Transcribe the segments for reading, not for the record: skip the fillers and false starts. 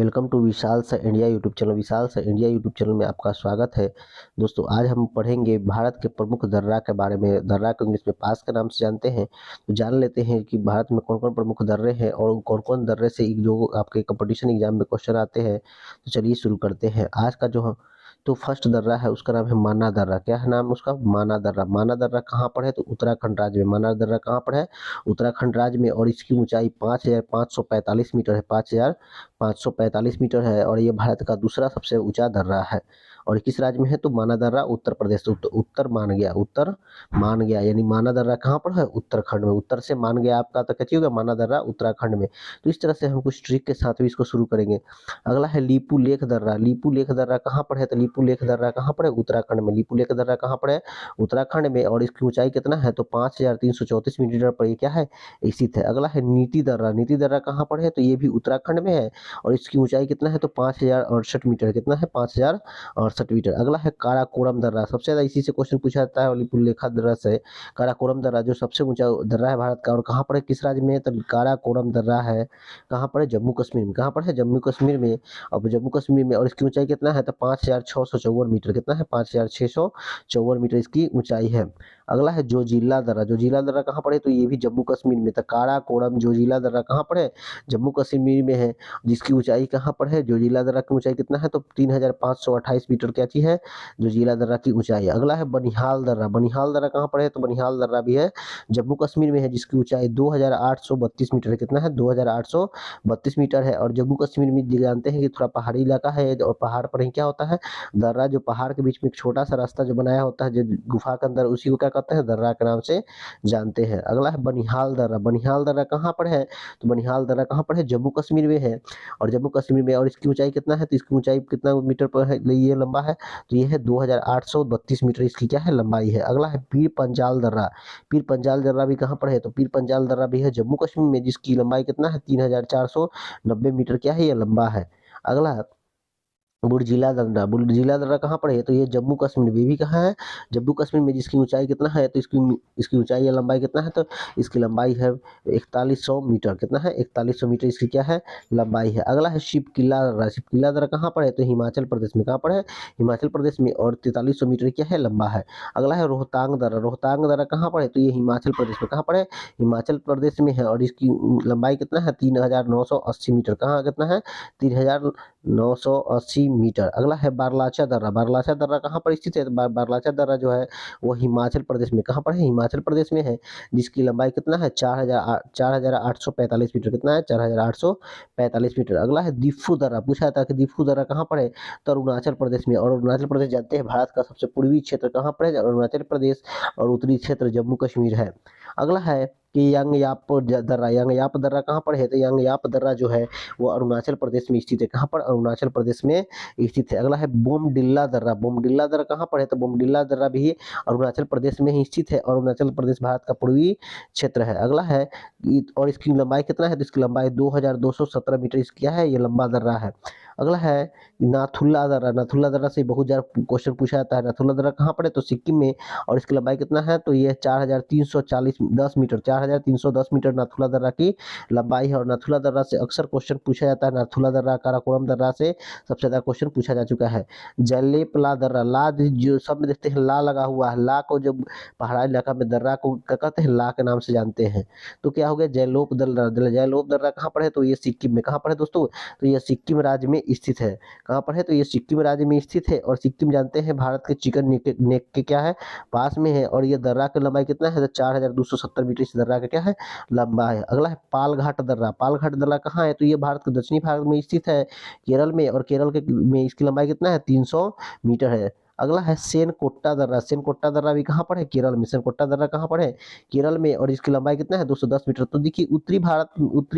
Welcome to विशाल सा India YouTube channel. विशाल सा India YouTube channel में आपका स्वागत है। दोस्तों, आज हम पढ़ेंगे भारत के प्रमुख दर्रा के बारे में। दर्रा को इंग्लिश में पास के नाम से जानते हैं, तो जान लेते हैं कि भारत में कौन कौन प्रमुख दर्रे हैं और कौन कौन दर्रे से जो आपके कंपटीशन एग्जाम में क्वेश्चन आते हैं। तो चलिए शुरू करते हैं। आज का जो तो फर्स्ट दर्रा है उसका नाम है माना दर्रा। क्या है नाम उसका? माना दर्रा। माना दर्रा कहाँ पर है? तो उत्तराखंड राज्य में। माना दर्रा कहाँ पर है? उत्तराखंड राज्य में। और इसकी ऊंचाई 5545 मीटर है। 5545 मीटर है और ये भारत का दूसरा सबसे ऊंचा दर्रा है। और किस राज्य में है? तो माना दर्रा उत्तर प्रदेश। उत्तर मान गया, उत्तर मान गया, यानी माना दर्रा कहाँ पर है? उत्तराखंड में। उत्तर से मान गया आपका, तो क्या होगा? माना दर्रा उत्तराखंड में। तो इस तरह से हम कुछ ट्रिक के साथ भी इसको शुरू करेंगे। अगला है लीपू लेख दर्रा। लीपू लेख दर्रा कहाँ पर है? तो लीपू लेख दर्रा कहाँ पर है? उत्तराखंड में। लीपू लेख दर्रा कहाँ पर है? उत्तराखंड में। और इसकी ऊंचाई कितना है? तो 5334 मीटर पर ये क्या है? स्थित है। अगला है नीति दर्रा। नीति दर्रा कहाँ पर है? तो ये भी उत्तराखंड में है और इसकी ऊंचाई कितना है? तो 5068 मीटर। कितना है? 5068 मीटर। अगला है काराकोरम दर्रा। सबसे ज्यादा इसी से क्वेश्चन पूछा जाता है लीपू लेखा दर्रा से। काराकोरम दर्रा जो सबसे ऊंचा दर्रा है भारत का, और कहाँ पर है? किस राज्य में? तो काराकोरम दर्रा है कहाँ पर है? जम्मू कश्मीर में। कहाँ पर है? जम्मू कश्मीर में। अब जम्मू कश्मीर में। और इसकी ऊंचाई कितना है? तो 5654 मीटर। कितना है? 5654 मीटर इसकी ऊंचाई है। अगला है जोजिला दर्रा। जोजिला दर्रा कहाँ पर है? तो ये भी जम्मू कश्मीर में। तो काराकोरम जोजिला दर्रा कहाँ पर है? जम्मू कश्मीर में है। जिसकी ऊंचाई कहाँ पर है? जोजिला दर्रा की ऊंचाई कितना है? तो 3528 मीटर क्या चीज है? जोजिला दर्रा की ऊंचाई। अगला है बनिहाल दर्रा। बनिहाल दर्रा कहाँ पर है? तो बनिहाल दर्रा भी है जम्मू कश्मीर में है, जिसकी ऊंचाई 2832 मीटर है। कितना है? 2832 मीटर है। और जम्मू कश्मीर में जानते हैं कि थोड़ा पहाड़ी इलाका है और पहाड़ पर ही क्या होता है? दर्रा। जो पहाड़ के बीच में एक छोटा सा रास्ता जो बनाया होता है जो गुफा के अंदर, उसी को क्या कहते हैं? दर्रा के नाम से जानते हैं। अगला है बनिहाल दर्रा। बनिहाल दर्रा कहाँ पर है? तो बनिहाल दर्रा कहाँ पर है? जम्मू कश्मीर में है। और जम्मू कश्मीर में। और इसकी ऊंचाई कितना है? तो इसकी ऊंचाई कितना मीटर पर है? ये लंबा है तो ये है 2832 मीटर इसकी क्या है? लंबाई है। अगला है पीर पंजाल दर्रा। पीर पंजाल दर्रा भी कहाँ पर है? तो पीर पंजाल दर्रा भी है जम्मू कश्मीर में, जिसकी लंबाई कितना है? 3490 मीटर क्या है? ये लंबा है। अगला है बुर्जिला दर्रा। बुर्जिला दर्रा कहाँ पर है? तो ये जम्मू कश्मीर में। भी कहाँ है? जम्मू कश्मीर में। जिसकी ऊंचाई कितना है? तो इसकी ऊंचाई या लंबाई कितना है? तो इसकी लंबाई है 4100 मीटर। कितना है? 4100 मीटर इसकी क्या है? लंबाई है। अगला है शिपकिला दर्रा। शिपकिला दर्रा कहाँ पर है? तो हिमाचल प्रदेश में। कहाँ पर है? हिमाचल प्रदेश में। और 4300 मीटर क्या है? लंबा है। अगला है रोहतांग दर्रा। रोहतांग दर्रा कहाँ पर है? तो ये हिमाचल प्रदेश में। कहाँ पर है? हिमाचल प्रदेश में है। और इसकी लंबाई कितना है? 3980 मीटर। कहाँ कितना है? 3980 मीटर। अगला है बारलाचा दर्रा। बारलाचा दर्रा कहाँ पर स्थित है? तो बारलाचा दर्रा जो है वो हिमाचल प्रदेश में। कहाँ पर है? हिमाचल प्रदेश में है। जिसकी लंबाई कितना है? 4845 मीटर। कितना है? 4845 मीटर। अगला है दिफू दर्रा। पूछा था कि दिफू दर्रा कहाँ पर है? तो अरुणाचल प्रदेश में। और अरुणाचल प्रदेश जानते हैं भारत का सबसे पूर्वी क्षेत्र कहाँ पर है? अरुणाचल प्रदेश। और उत्तरी क्षेत्र जम्मू कश्मीर है। अगला है कि यांगयाप दर्रा। यांगयाप दर्रा कहाँ पर है? तो यांगयाप दर्रा जो है वो अरुणाचल प्रदेश में स्थित है। कहाँ पर? अरुणाचल प्रदेश में स्थित है। अगला है बोमडिल्ला दर्रा। बोमडिल्ला दर्रा कहाँ पर है? तो बोमडिल्ला दर्रा भी अरुणाचल प्रदेश में ही स्थित है। और अरुणाचल प्रदेश भारत का पूर्वी क्षेत्र है। अगला है और इसकी लंबाई कितना है? तो इसकी लंबाई 2217 मीटर इसकी क्या है? ये लंबा दर्रा है। अगला है नाथुला दर्रा। नाथुला दर्रा से बहुत ज्यादा क्वेश्चन पूछा जाता है। नाथुला दर्रा कहाँ पर है? तो सिक्किम में। और इसकी लंबाई कितना है? तो ये 4310 मीटर। 4310 मीटर नाथुला दर्रा की लंबाई है। और नाथुला दर्रा से अक्सर क्वेश्चन पूछा जाता है। नाथुला दर्रा, काराकोरम दर्रा से सबसे ज्यादा क्वेश्चन पूछा जा चुका है। जलेपला दर्रा। ला जो शब्द देखते हैं ला लगा हुआ है, ला को जब पहाड़ी इलाका में दर्रा को क्या कहते हैं? ला के नाम से जानते हैं। तो क्या हो गया? जयलोप दर्रा। जयलोप दर्रा कहाँ पर है? तो ये सिक्किम में। कहाँ पर है दोस्तों? तो ये सिक्किम राज्य में स्थित है। कहाँ पर है? तो ये सिक्किम राज्य में स्थित है। और सिक्किम जानते हैं भारत के चिकन नेक के क्या है? पास में है। और ये दर्रा की लंबाई कितना है? तो 4270 मीटर इस दर्रा का क्या है? लंबा है। अगला है पालघाट दर्रा। पालघाट दर्रा कहाँ है? तो ये भारत के दक्षिणी भाग में स्थित है, केरल में। और केरल के में इसकी लंबाई कितना है? 300 मीटर है। अगला है सेनकोट्टा दर्रा। सेनकोट्टा दर्रा भी कहाँ पर है? केरल में। सेनकोट्टा दर्रा कहाँ पर है? केरल में। और इसकी लंबाई कितना है? 210 मीटर। तो देखिए उत्तरी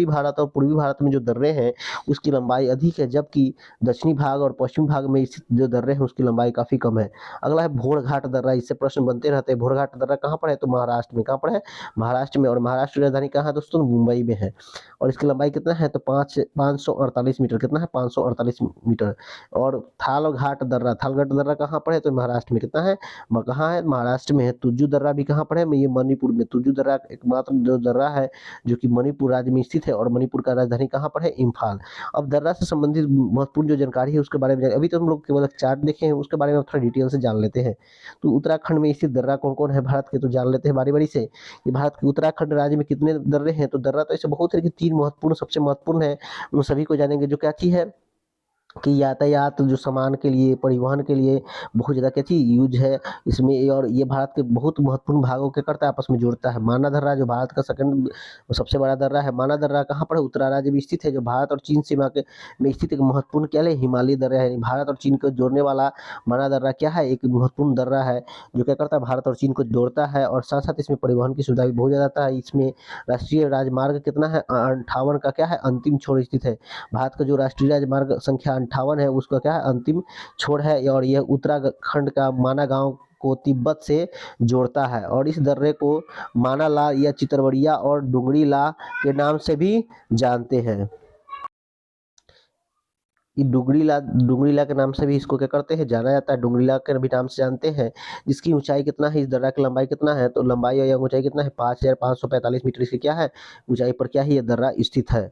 भारत और पूर्वी भारत में जो दर्रे हैं उसकी लंबाई अधिक है, जबकि दक्षिणी भाग और पश्चिमी भाग में स्थित जो दर्रे हैं उसकी लंबाई काफी कम है। अगला है भोरघाट दर्रा। इससे प्रश्न बनते रहते हैं। भोरघाट दर्रा कहाँ पर है? तो महाराष्ट्र में। कहाँ पर है? महाराष्ट्र में। और महाराष्ट्र की राजधानी कहाँ है दोस्तों? मुंबई में है। और इसकी लंबाई कितना है? तो 548 मीटर। कितना है? 548 मीटर। और थालघाट दर्रा। थालघाट दर्रा कहाँ पर पर है तो महाराष्ट्र में कितना है, कहाँ है, महाराष्ट्र में है। तुजू दर्रा भी कहाँ पर है, ये मणिपुर में। तुजू दर्रा एकमात्र जो दर्रा है जो कि मणिपुर राज्य में स्थित है और मणिपुर का राजधानी कहाँ पर है, इम्फाल। अब दर्रा से संबंधित महत्वपूर्ण जो जानकारी है उसके बारे में अभी तो हम लोग केवल एक चार्ट देखे हैं, उसके बारे में थोड़ा डिटेल से जान लेते हैं। तो उत्तराखंड में स्थित दर्रा कौन कौन है भारत के, तो जान लेते हैं बारी बारी से कि भारत के उत्तराखंड राज्य में कितने दर्रे हैं। तो दर्रा तो ऐसे बहुत है कि 3 महत्वपूर्ण, सबसे महत्वपूर्ण है, उन सभी को जानेंगे। जो क्या चीज है कि यातायात जो सामान के लिए, परिवहन के लिए बहुत ज़्यादा क्या चीज़ यूज है इसमें, और ये भारत के बहुत महत्वपूर्ण भागों के करता है, आपस में जोड़ता है। माना दर्रा जो भारत का सेकंड सबसे बड़ा दर्रा है, माना दर्रा कहाँ पर है, उत्तरा राज्य में स्थित है, जो भारत और चीन सीमा के में स्थित एक महत्वपूर्ण क्या है, हिमालयी दर्रा है। भारत और चीन को जोड़ने वाला माना दर्रा क्या है, एक महत्वपूर्ण दर्रा है जो क्या करता है, भारत और चीन को जोड़ता है। और साथ साथ इसमें परिवहन की सुविधा भी बहुत ज़्यादा है। इसमें राष्ट्रीय राजमार्ग कितना है, 58 का क्या है, अंतिम छोर स्थित है। भारत का जो राष्ट्रीय राजमार्ग संख्या 58 है उसका क्या है, अंतिम छोर है। और यह उत्तराखंड का माना गांव को तिब्बत से जोड़ता है। और इस दर्रे को मानाला या चितरवड़िया और डुंगरीला के नाम से भी जानते हैं। ये डुंगरीला के नाम से भी इसको क्या करते हैं, जाना जाता है। डुंगरीला के भी नाम से जानते हैं। जिसकी ऊंचाई कितना है, इस दर्रा की लंबाई कितना है, तो लंबाई या ऊंचाई कितना है, 5545 मीटर इसकी क्या है, ऊंचाई पर क्या है, ये दर्रा स्थित है।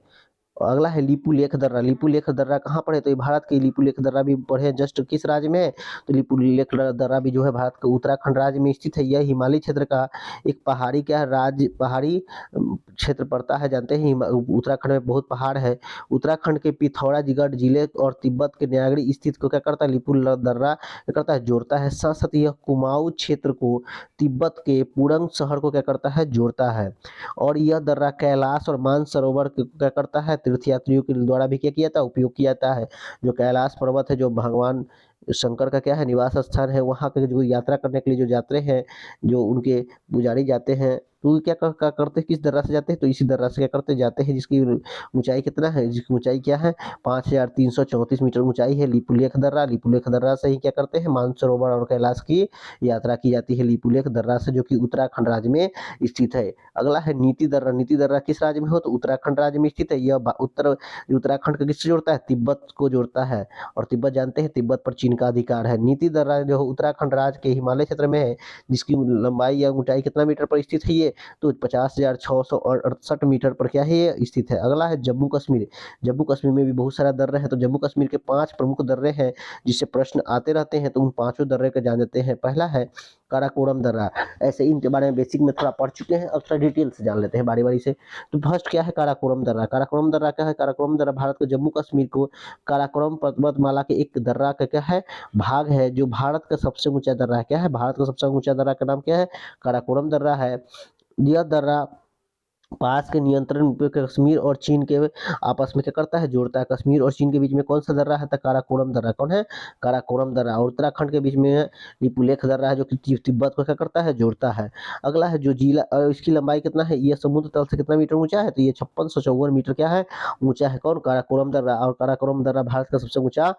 और अगला है लिपुलेख दर्रा। लिपुलेख दर्रा कहाँ पर है, तो ये भारत के लिपुलेख दर्रा भी पढ़े जस्ट किस राज्य में है, तो लिपुलेख दर्रा भी जो है भारत के उत्तराखंड राज्य में स्थित है। यह हिमालय क्षेत्र का एक पहाड़ी क्या है, राज्य पहाड़ी क्षेत्र पड़ता है। जानते हैं उत्तराखंड में बहुत पहाड़ है। उत्तराखंड के पिथौरागढ़ जिले और तिब्बत के न्यायागढ़ी स्थित को क्या करता है, लिपुलेख दर्रा क्या करता है, जोड़ता है। साथ साथ यह कुमाऊं क्षेत्र को तिब्बत के पुरंग शहर को क्या करता है, जोड़ता है। और यह दर्रा कैलाश और मानसरोवर क्या करता है, तीर्थयात्रियों के द्वारा भी क्या किया जाता है, उपयोग किया जाता है। जो कैलाश पर्वत है, जो भगवान शंकर का क्या है, निवास स्थान है, वहाँ के जो यात्रा करने के लिए जो यात्री हैं, जो उनके पुजारी जाते हैं, तो क्या करते हैं, किस दर्रा से जाते हैं, तो इसी दर्रा से क्या करते जाते हैं, जिसकी ऊंचाई कितना है, जिसकी ऊंचाई क्या है, 5334 मीटर ऊंचाई है लिपुलेख दर्रा। लिपुलेख दर्रा से ही क्या करते हैं, मानसरोवर और कैलाश की यात्रा की जाती है लिपुलेख दर्रा से, जो कि उत्तराखंड राज्य में स्थित है। अगला है नीति दर्रा। नीति दर्रा किस राज्य में हो, तो उत्तराखंड राज्य में स्थित है। यह उत्तराखंड का किससे जोड़ता है, तिब्बत को जोड़ता है। और तिब्बत जानते हैं, तिब्बत पर चीन का अधिकार है। नीति दर्रा जो उत्तराखंड राज्य के हिमालय क्षेत्र में है, जिसकी लंबाई या ऊंचाई कितना मीटर पर स्थित है, ये तो 50,668 मीटर पर क्या है, ये स्थित है। अगला है जम्मू कश्मीर। जम्मू कश्मीर में भी बहुत सारा दर्रे हैं। तो जम्मू कश्मीर के 5 प्रमुख दर्रे हैं जिससे प्रश्न आते रहते हैं, तो उन 5 दर्रे को जान लेते हैं। पहला है काराकोरम दर्रा। ऐसे इनके बारे में बेसिक में थोड़ा पढ़ चुके हैं, अब थोड़ा डिटेल से जान लेते हैं बारी बारी से। तो फर्स्ट क्या है, काराकोरम दर्रा। काराकोरम दर्रा क्या है, काराकोरम दर्रा भारत के जम्मू कश्मीर को काराकोरम पर्वतमाला के एक दर्रा का क्या है, भाग है, जो भारत का सबसे ऊंचा दर्रा है। क्या है, भारत का सबसे ऊंचा दर्रा का नाम क्या है, काराकोरम दर्रा है। यह दर्रा पास के नियंत्रण पे कश्मीर और चीन के आपस में क्या करता है, जोड़ता है। कश्मीर और चीन के बीच में कौन सा दर्रा है, तो काराकोरम दर्रा। कौन है, काराकोरम दर्रा। और उत्तराखंड के बीच में लिपुलेख दर्रा है, जो कि तिब्बत को क्या करता है, जोड़ता है। अगला है जो जिला, इसकी लंबाई कितना है, यह समुद्र तल से कितना मीटर ऊंचा है, तो ये 5654 मीटर क्या है, ऊंचा है। कौन, काराकोरम दर्रा। और काराकोरम दर्रा भारत का सबसे ऊंचा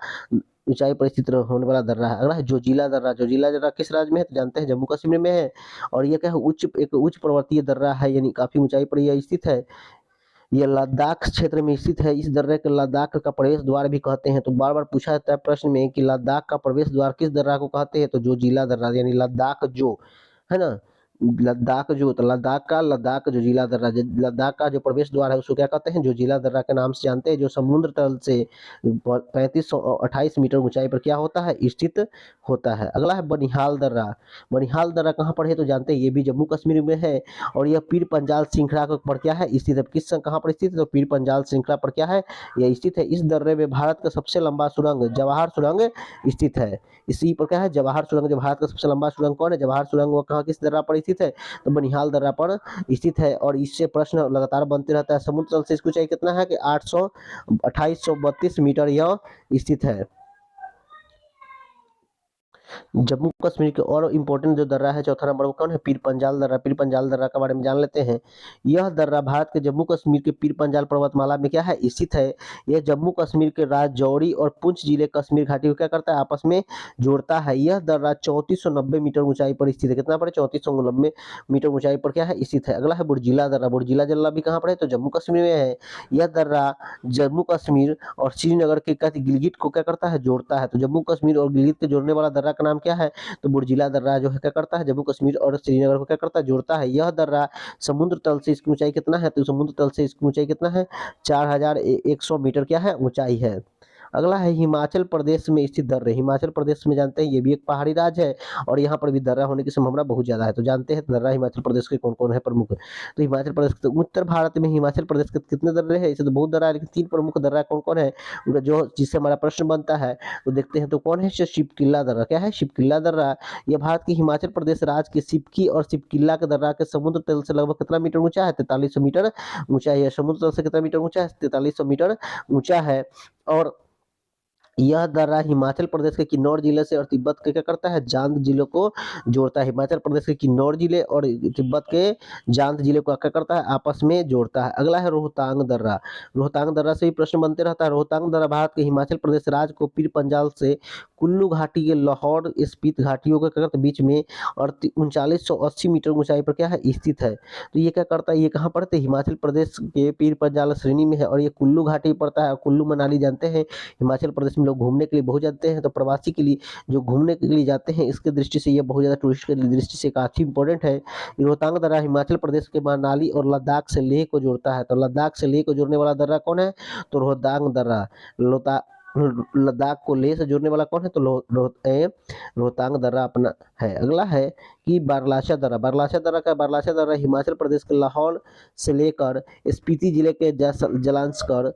ऊंचाई पर स्थित होने वाला दर्रा है। अगला है जोजिला दर्रा। जोजिला दर्रा किस राज्य में है, तो जानते हैं जम्मू कश्मीर में है। और यह क्या है, एक उच्च पर्वतीय दर्रा है, यानी काफी ऊंचाई पर यह स्थित है। यह लद्दाख क्षेत्र में स्थित है। इस दर्रे के लद्दाख का प्रवेश द्वार भी कहते हैं। तो बार बार पूछा जाता है प्रश्न में कि लद्दाख का प्रवेश द्वार किस दर्रा को कहते हैं, तो जोजिला दर्रा, यानी लद्दाख जो है ना, लद्दाख जो, तो लद्दाख जो जिला दर्रा, लद्दाख का जो प्रवेश द्वार है उसको क्या कहते हैं, जो जिला दर्रा के नाम से जानते हैं। जो समुद्र तल से 3528 मीटर ऊंचाई पर क्या होता है, स्थित होता है। अगला है बनिहाल दर्रा। बनिहाल दर्रा कहाँ पर है, तो जानते हैं ये भी जम्मू कश्मीर में है। और यह पीर पंजाल श्रृंखला पर क्या है, स्थित है। किस कहाँ पर स्थित है, तो पीर पंजाल श्रृंखला पर क्या है, यह स्थित है। इस दर्रे में भारत का सबसे लंबा सुरंग जवाहर सुरंग स्थित है। इसी पर क्या है, जवाहर सुरंग, जो भारत का सबसे लंबा सुरंग कौन है, जवाहर सुरंग, वो कहाँ, किस दर्रा पर स्थित है, तो बनिहाल दर्रा पर स्थित है। और इससे प्रश्न लगातार बनते रहता है। समुद्र तल से इसकी ऊंचाई कितना है कि 2832 मीटर यह स्थित है। जम्मू कश्मीर के और इम्पोर्टेंट जो दर्रा है, चौथा नंबर वो कौन है, पीर पंजाल दर्रा। पीर पंजाल दर्रा के बारे में जान लेते हैं। यह दर्रा भारत के जम्मू कश्मीर के पीर पंजाल पर्वतमाला में क्या है, स्थित है। यह जम्मू कश्मीर के राजौरी और पुंछ जिले कश्मीर घाटी को क्या करता है, आपस में जोड़ता है। यह दर्रा 3490 मीटर ऊंचाई पर स्थित है। कितना पर, 3490 मीटर ऊंचाई पर क्या है, स्थित है। अगला है बुर्जिला दर्रा। बुर्जिला दर्रा भी कहाँ पर है, तो जम्मू कश्मीर में है। यह दर्रा जम्मू कश्मीर और श्रीनगर के गिलगित को क्या करता है, जोड़ता है। तो जम्मू कश्मीर और गिलगित के जोड़ने वाला दर्रा का नाम क्या है? तो बुर्जिला दर्रा जो है क्या करता है, जम्मू कश्मीर और श्रीनगर को क्या करता है, जोड़ता है। यह दर्रा समुद्र तल से इसकी ऊंचाई कितना है? तो समुद्र तल से इसकी ऊंचाई कितना है? 4100 मीटर क्या है, ऊंचाई है। अगला है हिमाचल प्रदेश में स्थित दर्रे। हिमाचल प्रदेश में जानते हैं ये भी एक पहाड़ी राज्य है और यहाँ पर भी दर्रा होने की संभावना बहुत ज्यादा है। तो जानते हैं दर्रा हिमाचल प्रदेश के कौन कौन है प्रमुख? तो हिमाचल प्रदेश तो उत्तर भारत में हिमाचल प्रदेश के कितने दर्रे हैं? इसे तो बहुत दर्रा है, लेकिन 3 प्रमुख दर्रा कौन कौन है उनका, जो जिससे हमारा प्रश्न बनता है। तो देखते हैं, तो कौन है? शिवकिल्ला दर्रा। क्या है? शिवकिल्ला दर्रा। यह भारत के हिमाचल प्रदेश राज्य के सिपकी और शिवकिल्ला के दर्रा के समुद्र तल से लगभग कितना मीटर ऊंचा है? 4300 मीटर ऊंचा है। समुद्र तल से कितना मीटर ऊंचा है? 4300 मीटर ऊंचा है। और यह दर्रा हिमाचल प्रदेश के किन्नौर जिले से और तिब्बत के क्या करता है, जांद जिलों को जोड़ता है। हिमाचल प्रदेश के किन्नौर जिले और तिब्बत के जांद जिले को क्या करता है, आपस में जोड़ता है। अगला है रोहतांग दर्रा। रोहतांग दर्रा से भी प्रश्न बनते रहता है। रोहतांग दर्रा भारत के हिमाचल प्रदेश राज्य को पीर पंजाल से कुल्लू घाटी के लाहौर स्पीति घाटियों के क्या करता है, बीच में और 3980 मीटर ऊंचाई पर क्या है, स्थित है। तो ये क्या करता है, ये कहाँ पड़ता है? हिमाचल प्रदेश के पीर पंजाल श्रेणी में है और ये कुल्लू घाटी पड़ता है। कुल्लू मनाली जानते हैं हिमाचल प्रदेश में लोग घूमने के लिए बहुत जाते हैं। तो प्रवासी के लिए जो घूमने के लिए जाते हैं, इसके दृष्टि से ये बहुत ज़्यादा टूरिस्ट की दृष्टि से काफ़ी इंपॉर्टेंट है। रोहतांग दर्रा हिमाचल प्रदेश के मनाली और लद्दाख से लेह को जोड़ता है। तो लद्दाख से लेह को जोड़ने वाला दर्रा कौन है? तो रोहतांग दर्रा। लोता लद्दाख को लेह से जोड़ने वाला कौन है? तो रोहतांग दर्रा अपना है। अगला है कि बारलाशा दर्रा। बारलाशा दर्रा का बारलाशा दर्रा हिमाचल प्रदेश के लाहौल से लेकर स्पीति जिले के जलांसकर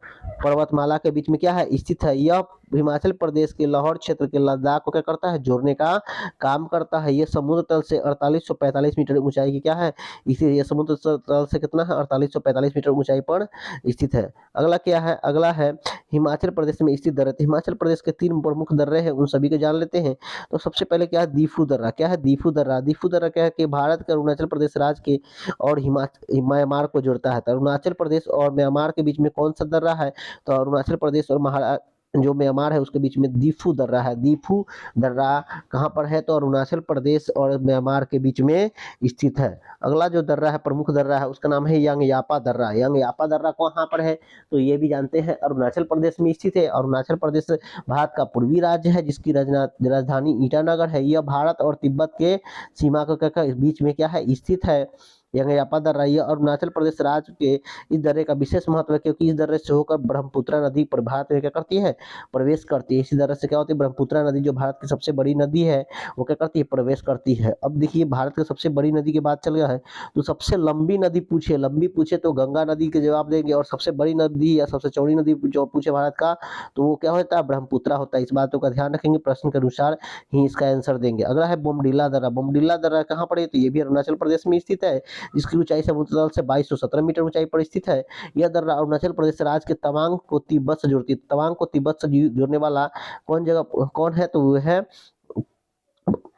पर्वतमाला के बीच में क्या है, स्थित है। यह हिमाचल प्रदेश के लाहौर क्षेत्र के लद्दाख को क्या करता है, जोड़ने का काम करता है। यह समुद्र तल से 4845 मीटर ऊंचाई की क्या है, इसी ये समुद्र तल से कितना है, 4845 मीटर ऊंचाई पर स्थित है। अगला क्या है? अगला है हिमाचल प्रदेश में स्थित दर्रे। हिमाचल प्रदेश के 3 प्रमुख दर्रे हैं, उन सभी को जान लेते हैं। तो सबसे पहले क्या है, दीफू दर्रा। क्या है? दीफू दर्रा। दीफू दर्रा क्या है कि भारत के अरुणाचल प्रदेश राज्य के और म्यांमार को जोड़ता है। तो अरुणाचल प्रदेश और म्यांमार के बीच में कौन सा दर्रा है? तो अरुणाचल प्रदेश और जो म्यांमार है उसके बीच में दीफू दर्रा है। दीफू दर्रा कहाँ पर है? तो अरुणाचल प्रदेश और म्यांमार के बीच में स्थित है। अगला जो दर्रा है, प्रमुख दर्रा है, उसका नाम है यांगयापा दर्रा। यांगयापा दर्रा कहाँ पर है? तो ये भी जानते हैं अरुणाचल प्रदेश में स्थित है। अरुणाचल प्रदेश भारत का पूर्वी राज्य है जिसकी राजधानी ईटानगर है। यह भारत और तिब्बत के सीमा के बीच में क्या है, स्थित है। यांगयापा दर्रा यह अरुणाचल प्रदेश राज्य के इस दर्रे का विशेष महत्व है क्योंकि इस दर्रे से होकर ब्रह्मपुत्र नदी भारत में क्या करती है, प्रवेश करती है। इसी दर्रे से क्या होती है, ब्रह्मपुत्र नदी जो भारत की सबसे बड़ी नदी है वो क्या करती है, प्रवेश करती है। अब देखिए भारत की सबसे बड़ी नदी की बात चल गया है, तो सबसे लंबी नदी पूछे, लंबी पूछे तो गंगा नदी के जवाब देंगे, और सबसे बड़ी नदी या सबसे चौड़ी नदी जो पूछे भारत का तो वो क्या होता है, ब्रह्मपुत्र होता है। इस बातों का ध्यान रखेंगे, प्रश्न के अनुसार ही इसका आंसर देंगे। अगला है बोमडिला दर्रा। बोमडिला दर्रा कहाँ पर है? तो ये भी अरुणाचल प्रदेश में स्थित है जिसकी ऊंचाई समुद्र तल से 2217 मीटर ऊंचाई पर स्थित है। यह दर्रा अरुणाचल प्रदेश राज्य के तवांग को तिब्बत से जोड़ती है। तवांग को तिब्बत से जोड़ने वाला कौन है? तो वो है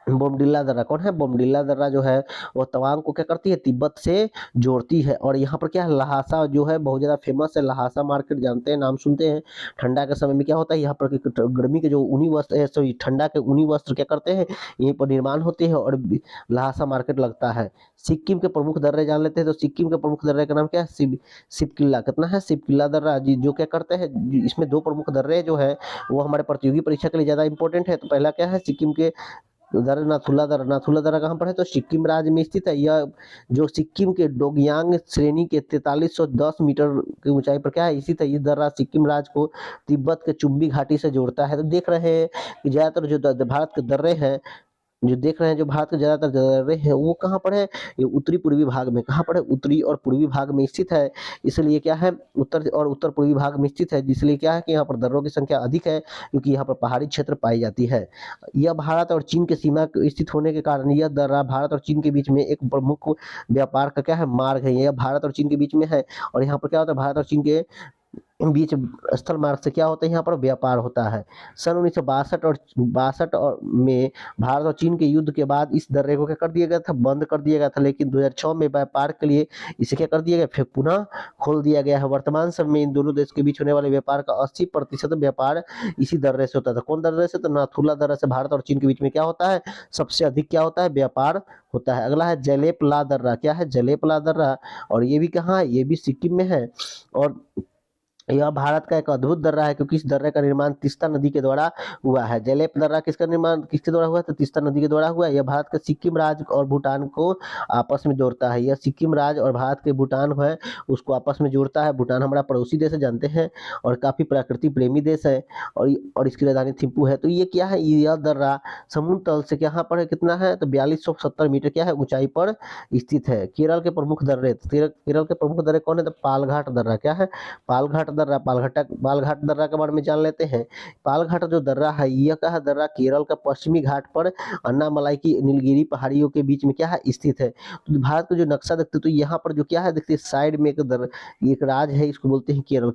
बोमडिला दर्रा। कौन है? बोमडिला दर्रा जो है वो तवांग को क्या करती है, तिब्बत से जोड़ती है। और यहाँ पर क्या है, लहासा जो है बहुत ज्यादा फेमस है। लहासा मार्केट जानते हैं, नाम सुनते हैं। ठंडा के समय में क्या होता है, यहाँ पर गर्मी के जो ऊनी वस्त्र है, सॉरी ठंडा के ऊनी वस्त्र क्या करते हैं, यहीं पर निर्माण होते हैं और लहासा मार्केट लगता है। सिक्किम के प्रमुख दर्रे जान लेते हैं। तो सिक्किम के प्रमुख दर्रे का नाम क्या है, शिवकिल्ला। कितना है, शिवकिल्ला दर्रा जी, जो क्या करते हैं, इसमें 2 प्रमुख दर्रे जो है वो हमारे प्रतियोगी परीक्षा के लिए ज्यादा इंपॉर्टेंट है। तो पहला क्या है, सिक्किम के दर्रा नाथुला दर्रा। नाथुला दर्रा कहाँ पर है? तो सिक्किम राज्य में स्थित है। यह जो सिक्किम के डोगयांग श्रेणी के 4310 मीटर की ऊंचाई पर क्या है, स्थित है। ये दर्रा सिक्किम राज्य को तिब्बत के चुम्बी घाटी से जोड़ता है। तो देख रहे हैं कि ज्यादातर जो भारत के दर्रे हैं, जो देख रहे हैं, जो भारत के ज्यादातर दर्रे हैं वो कहाँ पर है, ये उत्तरी पूर्वी भाग में। कहाँ पर है? उत्तरी और पूर्वी भाग में स्थित है। इसलिए क्या है, उत्तर और उत्तर पूर्वी भाग में स्थित है, जिसलिए क्या है कि यहाँ पर दर्रों की संख्या अधिक है क्योंकि यहाँ पर पहाड़ी क्षेत्र पाई जाती है। यह भारत और चीन के सीमा स्थित होने के कारण यह दर्रा भारत और चीन के बीच में एक प्रमुख व्यापार का क्या है, मार्ग है। यह भारत और चीन के बीच में है और यहाँ पर क्या होता है, भारत और चीन के बीच स्थल मार्ग से क्या होता है, यहाँ पर व्यापार होता है। सन 1962 और में भारत और चीन के युद्ध के बाद इस दर्रे को क्या कर दिया गया था, बंद कर दिया गया था। लेकिन 2006 में व्यापार के लिए इसे क्या कर दिया गया, फिर पुनः खोल दिया गया है। वर्तमान समय में इन दोनों देश के बीच होने वाले व्यापार का 80% व्यापार इसी दर्रे से होता था। कौन दर्रे से? तो नाथुला दर्रा से भारत और चीन के बीच में क्या होता है, सबसे अधिक क्या होता है, व्यापार होता है। अगला है जलेपला दर्रा। क्या है? जलेपला दर्रा। और ये भी कहाँ है, ये भी सिक्किम में है। और यह भारत का एक अद्भुत दर्रा है, क्योंकि इस दर्रे का निर्माण तीस्ता नदी के द्वारा हुआ है। जेलेप दर्रा किसका निर्माण किसके द्वारा हुआ है? तो तीस्ता नदी के द्वारा हुआ है। यह भारत के सिक्किम राज्य और भूटान को आपस में जोड़ता है। यह सिक्किम राज्य और भारत के भूटान है उसको आपस में जोड़ता है। भूटान हमारा पड़ोसी देश है, जानते हैं, और काफ़ी प्रकृति प्रेमी देश है, और इसकी राजधानी थिम्पू है। तो ये क्या है? यह दर्रा समुद्र तल से यहाँ पर है, कितना है? तो 4270 मीटर क्या है ऊंचाई पर स्थित है। केरल के प्रमुख दर्रे, केरल के प्रमुख दर्रे कौन है? तो पालघाट दर्रा। क्या है? पालघाट दर्रा। पालघाट दर्रा के बारे में जान लेते हैं। पालघाट जो दर्रा है, यह क्या है? दर्रा केरल का पश्चिमी घाट पर अन्नामलाई की नीलगिरी पहाड़ियों के बीच में क्या है? स्थित है। तो भारत का जो नक्शा देखते हैं, तो यहाँ पर जो क्या है, देखते हैं साइड में एक राज्य है, इसको बोलते हैं केरल।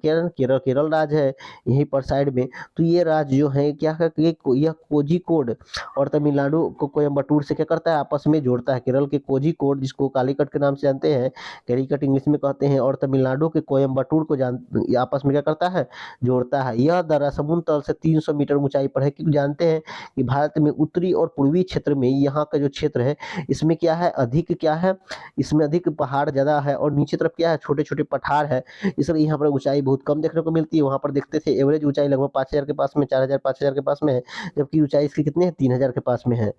केरल राज्य है यहीं पर साइड में। तो ये राज्य जो है क्या है कि यह कोझिकोड और तमिलनाडु को कोयम्बटूर से क्या करता है? आपस में जोड़ता है। केरल के कोझिकोड, जिसको कालीकट के नाम से जानते हैं, कैलीकट इंग्लिश में कहते हैं, और तमिलनाडु के कोयम्बटूर को आपस में क्या करता है? जोड़ता है। यह दर्रा समुद्र तल से 300 मीटर ऊंचाई पर है, क्योंकि जानते हैं कि भारत में उत्तरी और पूर्वी क्षेत्र में यहाँ का जो क्षेत्र है, इसमें क्या है? अधिक क्या है? इसमें अधिक पहाड़ ज़्यादा है, और नीचे तरफ क्या है? छोटे-छोटे पठार है। इसलिए यहाँ पर ऊंचाई बहुत कम देखने को मिलती है। वहाँ पर देखते थे एवरेज ऊंचाई लगभग 5000 के पास में, 4000 5000 के पास में है, जबकि ऊंचाई इसकी कितनी है? 3000 के पास में है।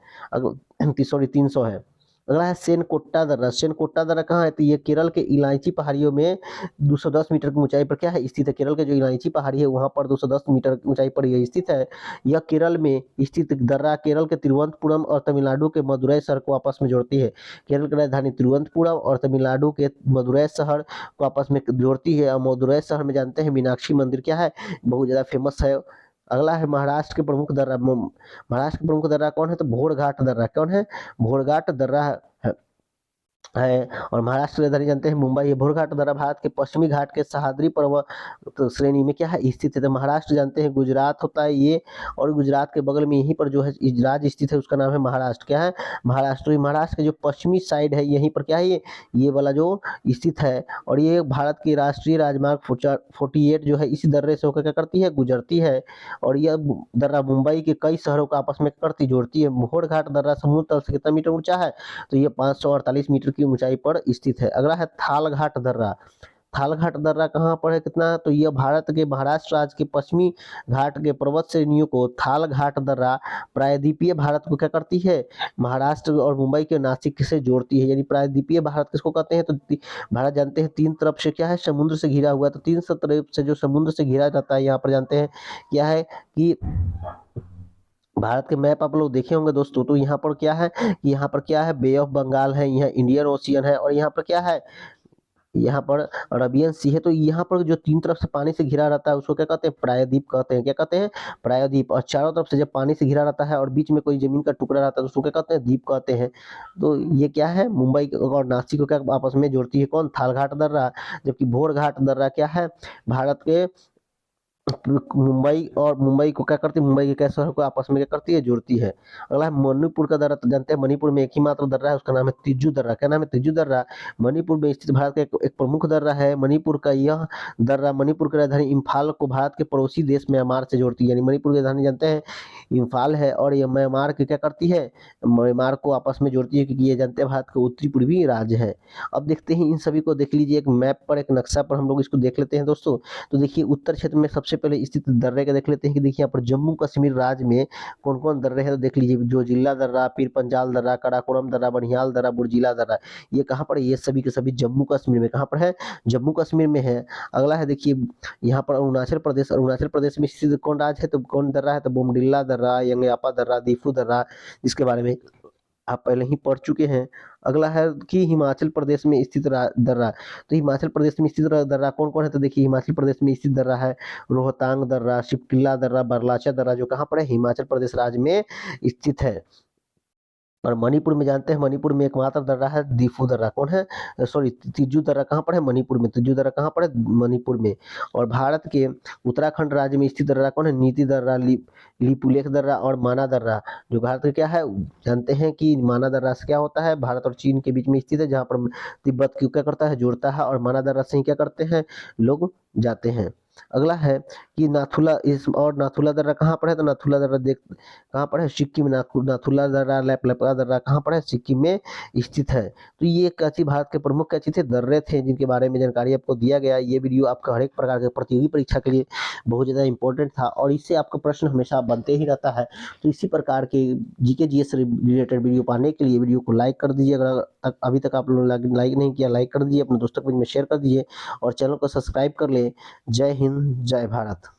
सॉरी 300 है। अगला है सेनकोट्टा दर्रा। सेनकोट्टा दर्रा कहाँ है? तो ये केरल के इलायची पहाड़ियों में 210 मीटर की ऊंचाई पर क्या है? स्थित है। केरल के जो इलायची पहाड़ी है वहाँ पर 210 मीटर की ऊंचाई पर यह स्थित है। यह केरल में स्थित दर्रा केरल के तिरुवनंतपुरम और तमिलनाडु के मदुरै शहर को आपस में जोड़ती है। केरल की राजधानी तिरुवनंतपुरम और तमिलनाडु के मदुरै शहर को आपस में जोड़ती है। और मदुरै शहर में जानते हैं मीनाक्षी मंदिर क्या है? बहुत ज़्यादा फेमस है। अगला है महाराष्ट्र के प्रमुख दर्रा। महाराष्ट्र के प्रमुख दर्रा कौन है? तो घोड़घाट दर्रा। कौन है? घोड़घाट दर्रा है। और महाराष्ट्र की राजधानी जानते हैं मुंबई है। घोड़घाट दर्रा भारत के पश्चिमी घाट के सह्याद्री पर्वत तो श्रेणी में क्या है? स्थित है। तो महाराष्ट्र जानते हैं गुजरात होता है ये, और गुजरात के बगल में यहीं पर जो है राज्य स्थित है, उसका नाम है महाराष्ट्र। क्या है? महाराष्ट्र। महाराष्ट्र के जो पश्चिमी साइड है, यहीं पर क्या है? ये वाला जो स्थित है, और ये भारत की राष्ट्रीय राजमार्ग 48 जो है इसी दर्रे से होकर क्या करती है? गुजरती है। और यह दर्रा मुंबई के कई शहरों को आपस में करती जोड़ती है। घोड़घाट दर्रा समुद्र तल से कितना मीटर ऊंचा है? तो ये 548 मीटर की ऊंचाई पर स्थित है। अगला है थालघाट दर्रा। थालघाट दर्रा कहाँ पर है? कितना? तो यह भारत के महाराष्ट्र राज्य के पश्चिमी घाट के पर्वत श्रेणियों को थालघाट दर्रा प्रायद्वीपीय भारत को क्या करती है? महाराष्ट्र और मुंबई के नासिक से जोड़ती है। यानी प्रायद्वीपीय भारत किसको कहते हैं? तो भारत जानते हैं 3 तरफ से क्या है? समुद्र से घिरा हुआ है। तो 3 तरफ से जो समुद्र से घिरा जाता है, यहाँ पर जानते हैं क्या है कि भारत के मैप आप लोग देखे होंगे दोस्तों। तो यहाँ पर क्या है कि यहाँ पर क्या है? बे ऑफ बंगाल है, यहाँ इंडियन ओशियन है, और यहाँ पर क्या है? यहाँ पर अरबियन सी है। तो यहाँ पर जो 3 तरफ से पानी से घिरा रहता है उसको क्या कहते हैं? प्रायद्वीप कहते हैं। क्या कहते हैं? प्रायद्वीप। और चारों तरफ से जब पानी से घिरा रहता है और बीच में कोई जमीन का टुकड़ा रहता है तो उसको क्या कहते हैं? द्वीप कहते हैं। तो ये क्या है? मुंबई और नासिक को क्या आपस में जोड़ती है? कौन? थालघाट दर्रा। जबकि घोड़घाट दर्रा क्या है? भारत के मुंबई को क्या करती है? मुंबई के कई शहरों को आपस में क्या करती है? जोड़ती है। अगला है मणिपुर का दर्रा। तो जानते हैं मणिपुर में एक ही मात्र दर्रा है, उसका नाम है तिज्जू दर्रा। क्या नाम है? तिज्जू दर्रा। मणिपुर में स्थित भारत का एक प्रमुख दर्रा है। मणिपुर का यह दर्रा मणिपुर की राजधानी इम्फाल को भारत के पड़ोसी देश म्यांमार से जोड़ती है। यानी मणिपुर की राजधानी जानते हैं इम्फाल है, और यह म्यांमार की क्या करती है? म्यांमार को आपस में जोड़ती है, क्योंकि ये जानते हैं भारत का उत्तरी पूर्वी राज्य है। अब देखते हैं इन सभी को देख लीजिए एक मैप पर, एक नक्शा पर हम लोग इसको देख लेते हैं दोस्तों। तो देखिए उत्तर क्षेत्र में सबसे पहले स्थित दर्रे का देख लेते हैं कि देखिए यहाँ पर जम्मू कश्मीर राज्य में कौन कौन दर्रे हैं। तो देख लीजिए जो जिला दर्रा, पीर पंजाल दर्रा, काराकोरम दर्रा, बनिहाल दर्रा, बुर्जिला दर्रा, ये कहाँ पर है? ये सभी के सभी जम्मू कश्मीर में। कहाँ पर है? जम्मू कश्मीर में है। अगला है देखिए यहाँ पर अरुणाचल प्रदेश। अरुणाचल प्रदेश में स्थित कौन राज्य है? तो कौन दर्रा है? तो बोमडिल्ला दर्रा, यंगयापा दर्रा, दीफू दर्रा, जिसके बारे में आप पहले ही पढ़ चुके हैं। अगला है कि हिमाचल प्रदेश में स्थित दर्रा। तो हिमाचल प्रदेश में स्थित दर्रा कौन कौन है? तो देखिए हिमाचल प्रदेश में स्थित दर्रा है रोहतांग दर्रा, शिवकिला दर्रा, बरलाचा दर्रा, जो कहाँ पर है? हिमाचल प्रदेश राज्य में स्थित है। और मणिपुर में जानते हैं मणिपुर में एकमात्र दर्रा है दीफू दर्रा। कौन है? सॉरी तिज्जू दर्रा कहाँ पर है? मणिपुर में। तिज्जू दर्रा कहाँ पर है? मणिपुर में। और भारत के उत्तराखंड राज्य में स्थित दर्रा कौन है? नीति दर्रा, लिपुलेख दर्रा और माना दर्रा, जो भारत का क्या है? जानते हैं कि माना दर्रा से क्या होता है? भारत और चीन के बीच में स्थित है, जहाँ पर तिब्बत को क्या करता है? जोड़ता है, और माना दर्रा से ही क्या करते हैं लोग? जाते हैं। अगला है कि नाथुला नाथुला दर्रा कहाँ पर है? तो नाथुला दर्रा देख कहाँ पर है? सिक्किम में। नाथुला दर्रा, लैपलैपा दर्रा कहाँ पर है? सिक्किम में स्थित है। तो ये क्या भारत के प्रमुख क्या चीज़ थे? दर्रे थे, जिनके बारे में जानकारी आपको दिया गया। ये वीडियो आपका हर एक प्रकार के प्रतियोगी परीक्षा के लिए बहुत ज़्यादा इंपॉर्टेंट था और इससे आपका प्रश्न हमेशा बनते ही रहता है। तो इसी प्रकार के जीके जीएस से रिलेटेड वीडियो पाने के लिए वीडियो को लाइक कर दीजिए। अगर अभी तक आप लोग लाइक नहीं किया, लाइक कर दीजिए, अपने दोस्तों के बीच में शेयर कर दीजिए और चैनल को सब्सक्राइब कर लें। जय हिंद, जय भारत।